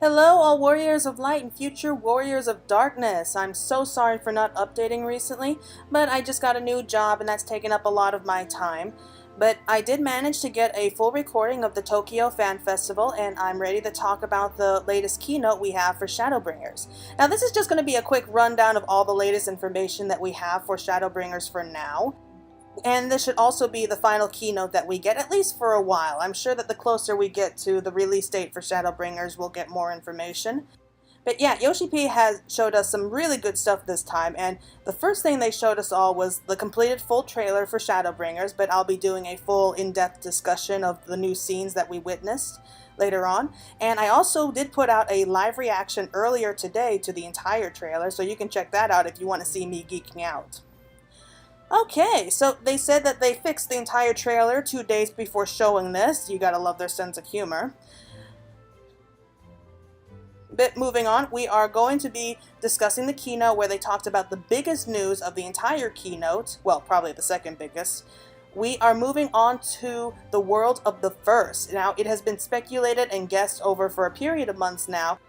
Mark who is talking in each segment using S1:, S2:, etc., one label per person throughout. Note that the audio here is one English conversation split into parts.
S1: Hello, all warriors of light and future warriors of darkness. I'm so sorry for not updating recently, but I just got a new job and that's taken up a lot of my time. But I did manage to get a full recording of the Tokyo Fan Festival, and I'm ready to talk about the latest keynote we have for Shadowbringers. Now, this is just going to be a quick rundown of all the latest information that we have for Shadowbringers for now. And this should also be the final keynote that we get, at least for a while. I'm sure that the closer we get to the release date for Shadowbringers, we'll get more information. But yeah, Yoshi P has showed us some really good stuff this time, and the first thing they showed us all was the completed full trailer for Shadowbringers, but I'll be doing a full in-depth discussion of the new scenes that we witnessed later on. And I also did put out a live reaction earlier today to the entire trailer, so you can check that out if you want to see me geeking out. Okay, so they said that they fixed the entire trailer 2 days before showing this. You gotta love their sense of humor. But moving on, we are going to be discussing the keynote where they talked about the biggest news of the entire keynote. Well, probably the second biggest. We are moving on to the world of the first. Now, it has been speculated and guessed over for a period of months now,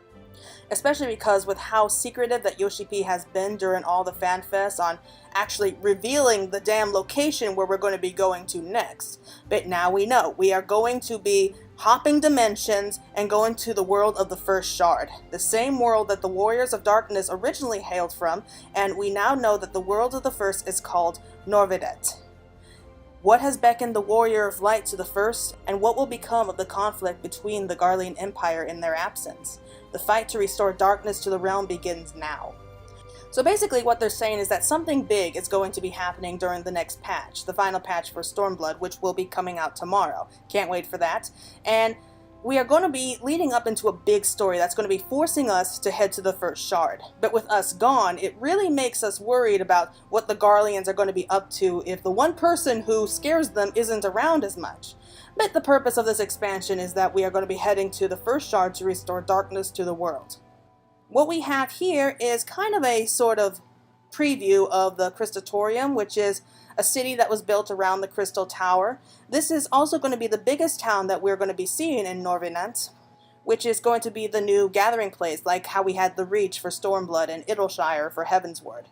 S1: especially because with how secretive that Yoshi P has been during all the fan fests on actually revealing the damn location where we're going to be going to next. But now we know. We are going to be hopping dimensions and going to the world of the first shard. The same world that the Warriors of Darkness originally hailed from, and we now know that the world of the first is called Norvrandt. What has beckoned the Warrior of Light to the first, and what will become of the conflict between the Garlean Empire in their absence? The fight to restore darkness to the realm begins now. So basically what they're saying is that something big is going to be happening during the next patch, the final patch for Stormblood, which will be coming out tomorrow. Can't wait for that. And we are going to be leading up into a big story that's going to be forcing us to head to the first shard. But with us gone, it really makes us worried about what the Garleans are going to be up to if the one person who scares them isn't around as much. But the purpose of this expansion is that we are going to be heading to the first shard to restore darkness to the world. What we have here is kind of a sort of preview of the Crystaltorium, which is a city that was built around the Crystal Tower. This is also going to be the biggest town that we're going to be seeing in Norvrandt, which is going to be the new gathering place, like how we had the Reach for Stormblood and Idleshire for Heavensward.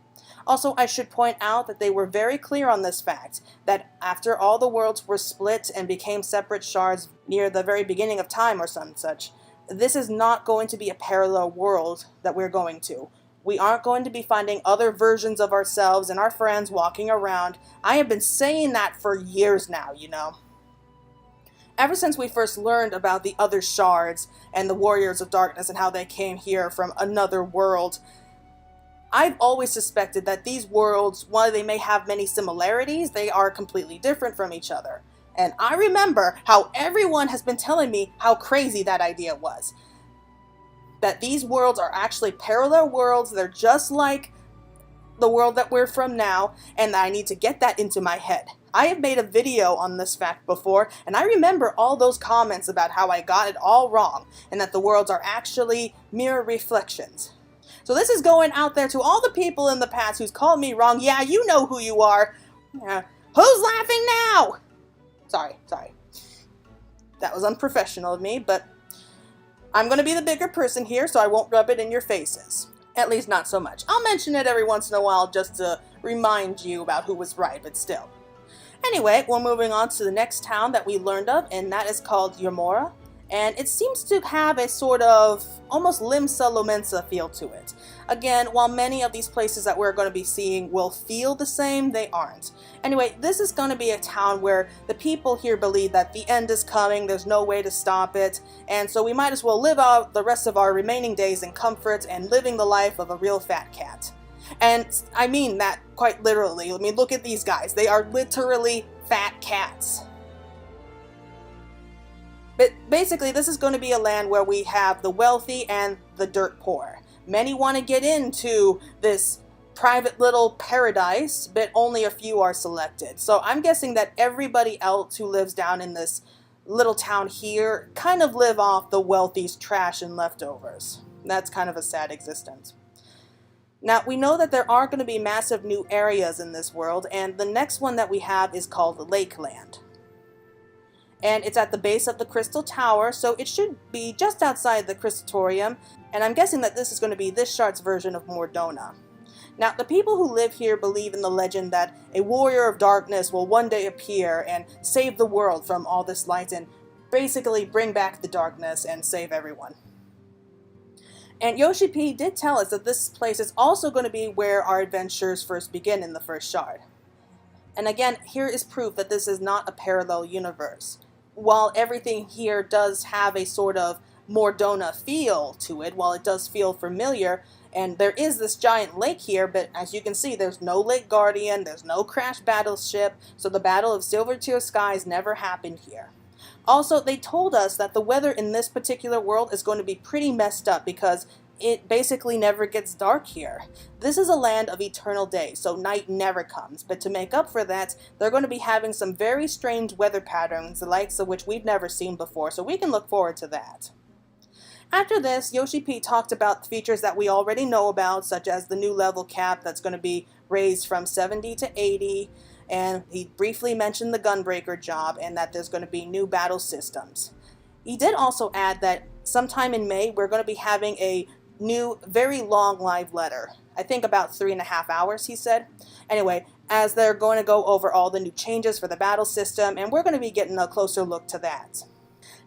S1: Also, I should point out that they were very clear on this fact, that after all the worlds were split and became separate shards near the very beginning of time or some such, this is not going to be a parallel world that we're going to. We aren't going to be finding other versions of ourselves and our friends walking around. I have been saying that for years now, you know. Ever since we first learned about the other shards and the Warriors of Darkness and how they came here from another world, I've always suspected that these worlds, while they may have many similarities, they are completely different from each other. And I remember how everyone has been telling me how crazy that idea was. That these worlds are actually parallel worlds, they're just like the world that we're from now, and I need to get that into my head. I have made a video on this fact before, and I remember all those comments about how I got it all wrong, and that the worlds are actually mirror reflections. So this is going out there to all the people in the past who's called me wrong. Yeah, you know who you are. Who's laughing now? Sorry. That was unprofessional of me, but I'm going to be the bigger person here, so I won't rub it in your faces. At least not so much. I'll mention it every once in a while just to remind you about who was right, but still. Anyway, we're moving on to the next town that we learned of, and that is called Yamura. And it seems to have a sort of almost Limsa Lomensa feel to it. Again, while many of these places that we're going to be seeing will feel the same, they aren't. Anyway, this is going to be a town where the people here believe that the end is coming, there's no way to stop it, and so we might as well live out the rest of our remaining days in comfort and living the life of a real fat cat. And I mean that quite literally. I mean, look at these guys. They are literally fat cats. But basically, this is going to be a land where we have the wealthy and the dirt poor. Many want to get into this private little paradise, but only a few are selected. So I'm guessing that everybody else who lives down in this little town here kind of live off the wealthy's trash and leftovers. That's kind of a sad existence. Now, we know that there are going to be massive new areas in this world, and the next one that we have is called Lakeland. And it's at the base of the Crystal Tower, so it should be just outside the Crystaltorium, and I'm guessing that this is going to be this shard's version of Mordona. Now, the people who live here believe in the legend that a warrior of darkness will one day appear and save the world from all this light and basically bring back the darkness and save everyone. And Yoshi P did tell us that this place is also going to be where our adventures first begin in the first shard. And again, here is proof that this is not a parallel universe. While everything here does have a sort of Mordona feel to it, while it does feel familiar, and there is this giant lake here, but as you can see, there's no Lake Guardian, there's no crashed battleship, so the Battle of Silvertear Skies never happened here. Also, they told us that the weather in this particular world is going to be pretty messed up because it basically never gets dark here. This is a land of eternal day, so night never comes, but to make up for that, they're going to be having some very strange weather patterns, the likes of which we've never seen before, so we can look forward to that. After this, Yoshi P talked about features that we already know about, such as the new level cap that's going to be raised from 70 to 80, and he briefly mentioned the Gunbreaker job and that there's going to be new battle systems. He did also add that sometime in May, we're going to be having a new, very long live letter. I think about 3.5 hours, he said. Anyway, as they're going to go over all the new changes for the battle system, and we're going to be getting a closer look to that.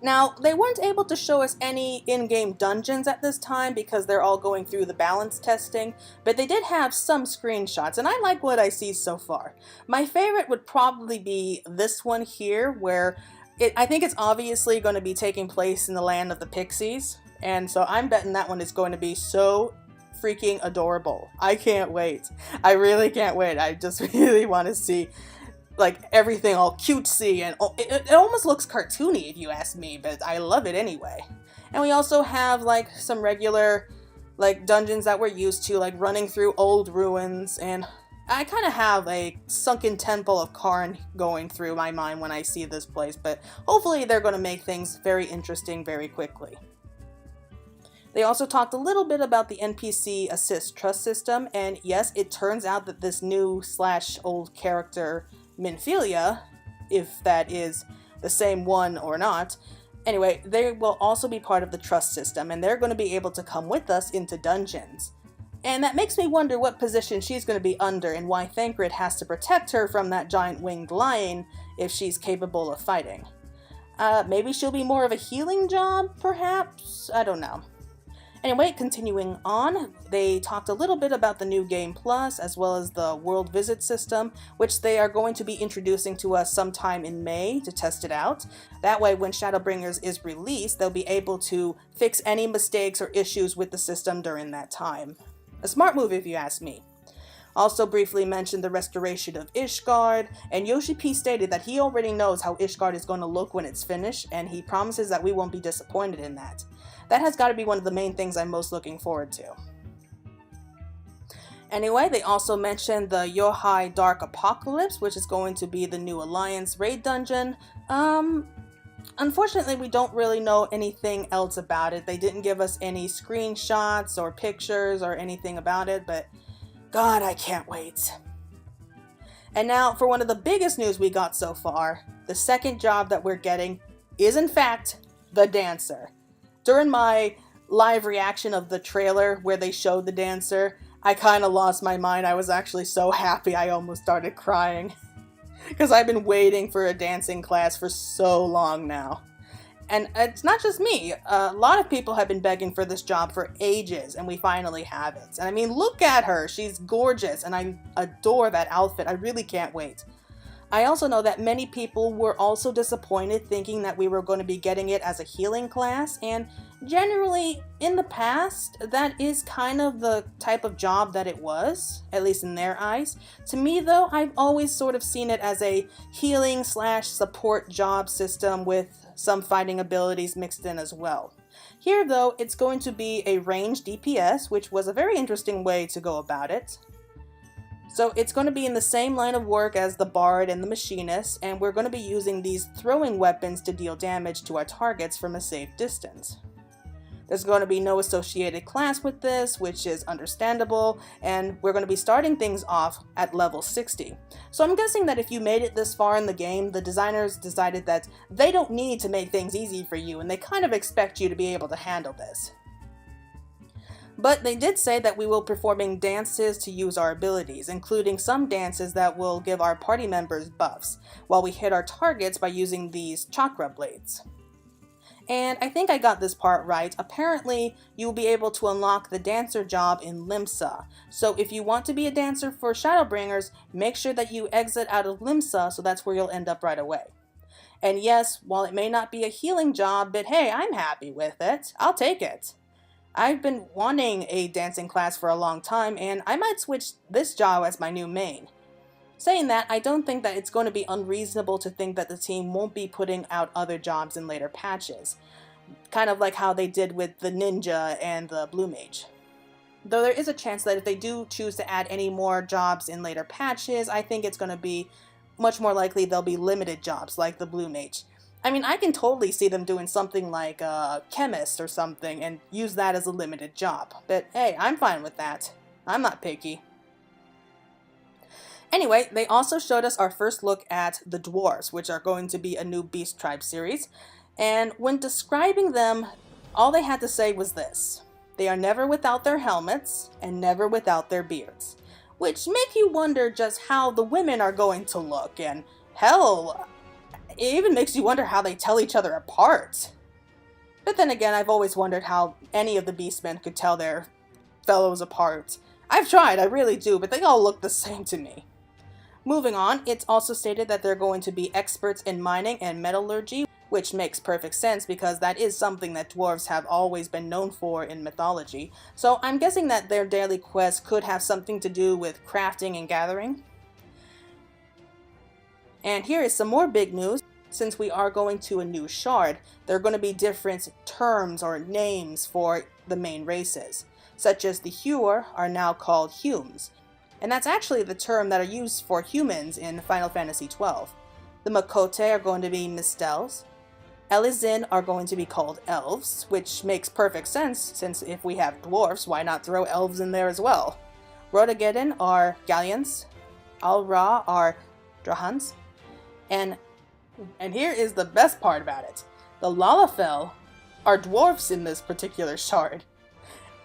S1: Now, they weren't able to show us any in-game dungeons at this time because they're all going through the balance testing, but they did have some screenshots, and I like what I see so far. My favorite would probably be this one here, where I think it's obviously going to be taking place in the land of the Pixies, and so I'm betting that one is going to be so freaking adorable. I can't wait. I really can't wait. I just really want to see like everything all cutesy, and it almost looks cartoony if you ask me, but I love it anyway. And we also have like some regular like dungeons that we're used to, like running through old ruins, and I kind of have a sunken temple of Karn going through my mind when I see this place, but hopefully they're going to make things very interesting very quickly. They also talked a little bit about the NPC assist trust system, and yes, it turns out that this new / old character Minfilia, if that is the same one or not. Anyway, they will also be part of the trust system, and they're going to be able to come with us into dungeons. And that makes me wonder what position she's going to be under and why Thancred has to protect her from that giant winged lion if she's capable of fighting. Maybe she'll be more of a healing job, perhaps? I don't know. Anyway, continuing on, they talked a little bit about the new Game Plus as well as the World Visit system, which they are going to be introducing to us sometime in May to test it out. That way, when Shadowbringers is released, they'll be able to fix any mistakes or issues with the system during that time. A smart move if you ask me. Also briefly mentioned the restoration of Ishgard, and Yoshi P stated that he already knows how Ishgard is going to look when it's finished, and he promises that we won't be disappointed in that. That has got to be one of the main things I'm most looking forward to. Anyway, they also mentioned the Yohai Dark Apocalypse, which is going to be the new Alliance raid dungeon. Unfortunately, we don't really know anything else about it. They didn't give us any screenshots or pictures or anything about it, but God, I can't wait. And now for one of the biggest news we got so far, the second job that we're getting is in fact the dancer. During my live reaction of the trailer where they showed the dancer, I kind of lost my mind. I was actually so happy I almost started crying. Because I've been waiting for a dancing class for so long now. And it's not just me. A lot of people have been begging for this job for ages, and we finally have it. And I mean, look at her. She's gorgeous, and I adore that outfit. I really can't wait. I also know that many people were also disappointed thinking that we were going to be getting it as a healing class, and generally, in the past, that is kind of the type of job that it was, at least in their eyes. To me, though, I've always sort of seen it as a healing / support job system with some fighting abilities mixed in as well. Here, though, it's going to be a ranged DPS, which was a very interesting way to go about it. So it's going to be in the same line of work as the Bard and the Machinist, and we're going to be using these throwing weapons to deal damage to our targets from a safe distance. There's going to be no associated class with this, which is understandable, and we're going to be starting things off at level 60. So I'm guessing that if you made it this far in the game, the designers decided that they don't need to make things easy for you, and they kind of expect you to be able to handle this. But they did say that we will be performing dances to use our abilities, including some dances that will give our party members buffs, while we hit our targets by using these chakra blades. And I think I got this part right. Apparently, you will be able to unlock the dancer job in Limsa. So if you want to be a dancer for Shadowbringers, make sure that you exit out of Limsa, so that's where you'll end up right away. And yes, while it may not be a healing job, but hey, I'm happy with it. I'll take it. I've been wanting a dancing class for a long time, and I might switch this job as my new main. Saying that, I don't think that it's going to be unreasonable to think that the team won't be putting out other jobs in later patches. Kind of like how they did with the ninja and the blue mage. Though there is a chance that if they do choose to add any more jobs in later patches, I think it's going to be much more likely they'll be limited jobs like the blue mage. I mean, I can totally see them doing something like a chemist or something and use that as a limited job. But hey, I'm fine with that. I'm not picky. Anyway, they also showed us our first look at the dwarves, which are going to be a new Beast Tribe series. And when describing them, all they had to say was this: they are never without their helmets and never without their beards. Which make you wonder just how the women are going to look, and hell, it even makes you wonder how they tell each other apart. But then again, I've always wondered how any of the Beastmen could tell their fellows apart. I've tried, I really do, but they all look the same to me. Moving on, it's also stated that they're going to be experts in mining and metallurgy, which makes perfect sense because that is something that dwarves have always been known for in mythology. So I'm guessing that their daily quest could have something to do with crafting and gathering. And here is some more big news. Since we are going to a new shard, there are going to be different terms or names for the main races, such as the Hewer are now called Humes, and that's actually the term that are used for humans in Final Fantasy XII. The Makote are going to be Mistels. Elizin are going to be called Elves, which makes perfect sense, since if we have dwarfs, why not throw elves in there as well? Rhodageddon are Galleons. Al-Ra are Drahans. And here is the best part about it. The Lalafell are dwarfs in this particular shard.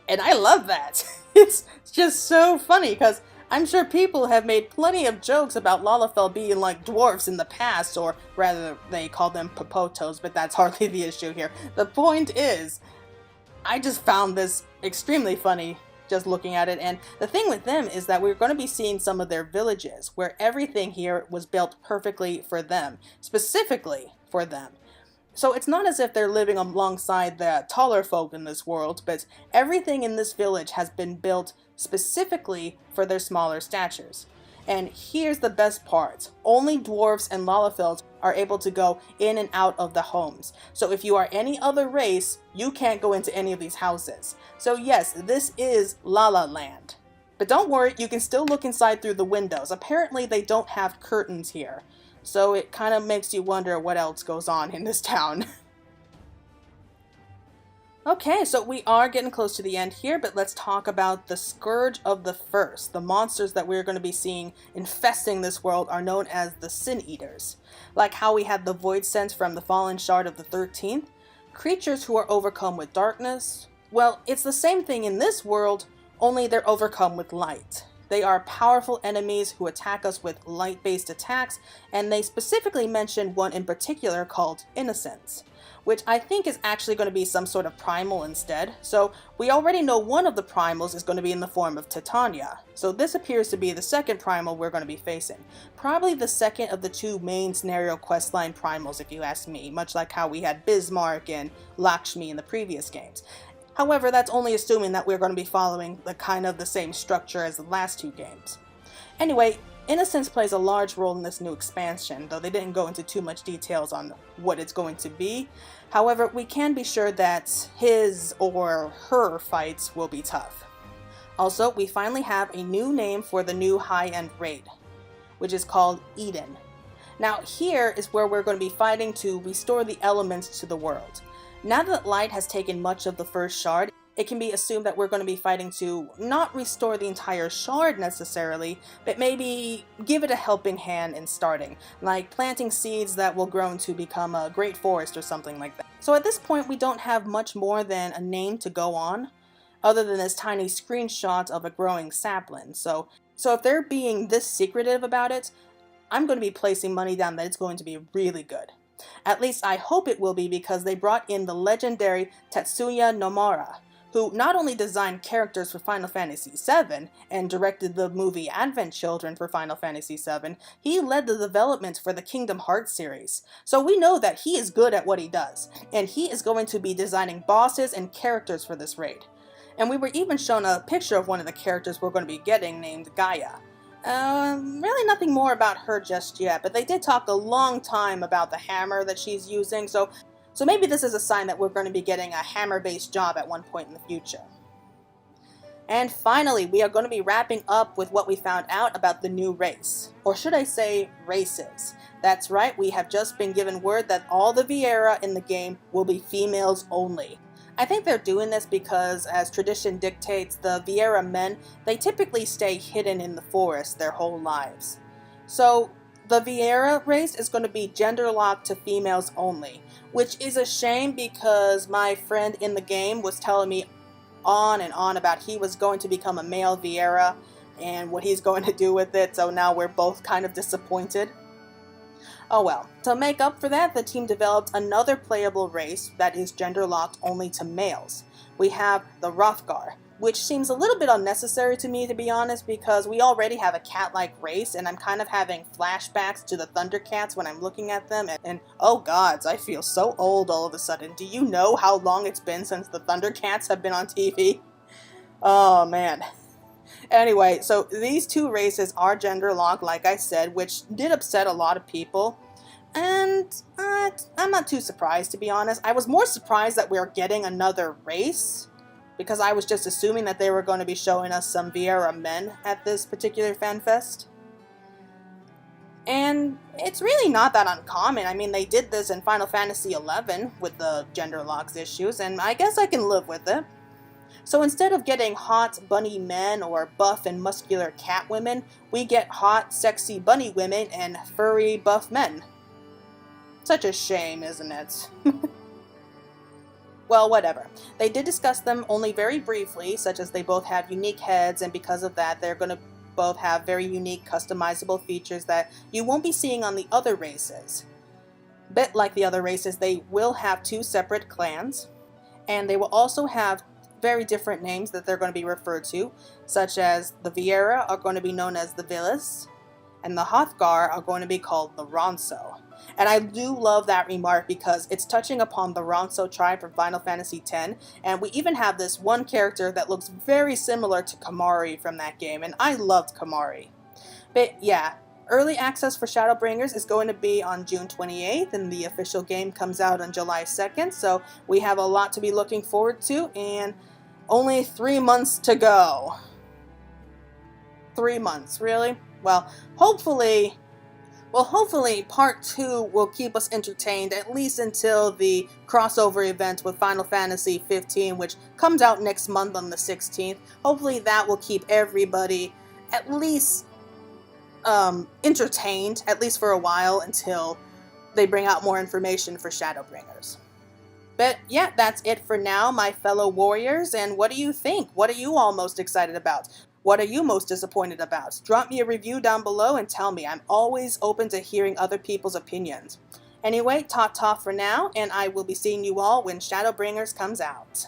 S1: And I love that. It's just so funny because I'm sure people have made plenty of jokes about Lalafell being like dwarfs in the past, or rather they call them Popotos, but that's hardly the issue here. The point is, I just found this extremely funny just looking at it, and the thing with them is that we're going to be seeing some of their villages, where everything here was built perfectly for them, specifically for them. So it's not as if they're living alongside the taller folk in this world, but everything in this village has been built specifically for their smaller statures. And here's the best part. Only dwarves and Lalafells are able to go in and out of the homes. So if you are any other race, you can't go into any of these houses. So yes, this is Lala Land. But don't worry, you can still look inside through the windows. Apparently they don't have curtains here. So it kind of makes you wonder what else goes on in this town. Okay, so we are getting close to the end here, but let's talk about the Scourge of the First. The monsters that we're going to be seeing infesting this world are known as the Sin Eaters. Like how we had the Void Sense from the Fallen Shard of the 13th, creatures who are overcome with darkness. Well, it's the same thing in this world, only they're overcome with light. They are powerful enemies who attack us with light-based attacks, and they specifically mention one in particular called Innocence, which I think is actually going to be some sort of primal instead. So we already know one of the primals is going to be in the form of Titania. So this appears to be the second primal we're going to be facing. Probably the second of the two main scenario questline primals, if you ask me, much like how we had Bismarck and Lakshmi in the previous games. However, that's only assuming that we're going to be following the kind of the same structure as the last two games. Anyway, Innocence plays a large role in this new expansion, though they didn't go into too much details on what it's going to be. However, we can be sure that his or her fights will be tough. Also, we finally have a new name for the new high-end raid, which is called Eden. Now, here is where we're going to be fighting to restore the elements to the world. Now that Light has taken much of the first shard, it can be assumed that we're going to be fighting to not restore the entire shard necessarily, but maybe give it a helping hand in starting, like planting seeds that will grow to become a great forest or something like that. So at this point we don't have much more than a name to go on, other than this tiny screenshot of a growing sapling. So if they're being this secretive about it, I'm going to be placing money down that it's going to be really good. At least I hope it will be, because they brought in the legendary Tetsuya Nomura, who not only designed characters for Final Fantasy VII and directed the movie Advent Children for Final Fantasy VII, he led the development for the Kingdom Hearts series. So we know that he is good at what he does, and he is going to be designing bosses and characters for this raid. And we were even shown a picture of one of the characters we're going to be getting, named Gaia. Really nothing more about her just yet, but they did talk a long time about the hammer that she's using, so maybe this is a sign that we're going to be getting a hammer-based job at one point in the future. And finally, we are going to be wrapping up with what we found out about the new race. Or should I say, races. That's right, we have just been given word that all the Viera in the game will be females only. I think they're doing this because, as tradition dictates, the Viera men, they typically stay hidden in the forest their whole lives. So, the Viera race is going to be gender-locked to females only, which is a shame because my friend in the game was telling me on and on about he was going to become a male Viera and what he's going to do with it, so now we're both kind of disappointed. Oh well, to make up for that, the team developed another playable race that is gender-locked only to males. We have the Hrothgar, which seems a little bit unnecessary to me, to be honest, because we already have a cat-like race, and I'm kind of having flashbacks to the Thundercats when I'm looking at them, and oh gods, I feel so old all of a sudden. Do you know how long it's been since the Thundercats have been on TV? Oh man. Anyway, so these two races are gender-locked, like I said, which did upset a lot of people. And I'm not too surprised, to be honest. I was more surprised that we're getting another race, because I was just assuming that they were going to be showing us some Viera men at this particular FanFest. And it's really not that uncommon. I mean, they did this in Final Fantasy XI with the gender locks issues, and I guess I can live with it. So instead of getting hot bunny men or buff and muscular cat women, we get hot, sexy bunny women and furry buff men. Such a shame, isn't it? Well, whatever. They did discuss them only very briefly, such as they both have unique heads, and because of that, they're going to both have very unique, customizable features that you won't be seeing on the other races. Bit like the other races, they will have two separate clans, and they will also have very different names that they're going to be referred to, such as the Viera are going to be known as the Villas, and the Hrothgar are going to be called the Ronso. And I do love that remark because it's touching upon the Ronso tribe from Final Fantasy X, and we even have this one character that looks very similar to Kamari from that game, and I loved Kamari. But yeah, early access for Shadowbringers is going to be on June 28th, and the official game comes out on July 2nd, so we have a lot to be looking forward to, and only 3 months to go. 3 months, really? Well, hopefully part 2 will keep us entertained at least until the crossover event with Final Fantasy XV, which comes out next month on the 16th. Hopefully that will keep everybody at least entertained, at least for a while, until they bring out more information for Shadowbringers. But yeah, that's it for now, my fellow warriors, and what do you think? What are you all most excited about? What are you most disappointed about? Drop me a review down below and tell me. I'm always open to hearing other people's opinions. Anyway, ta-ta for now, and I will be seeing you all when Shadowbringers comes out.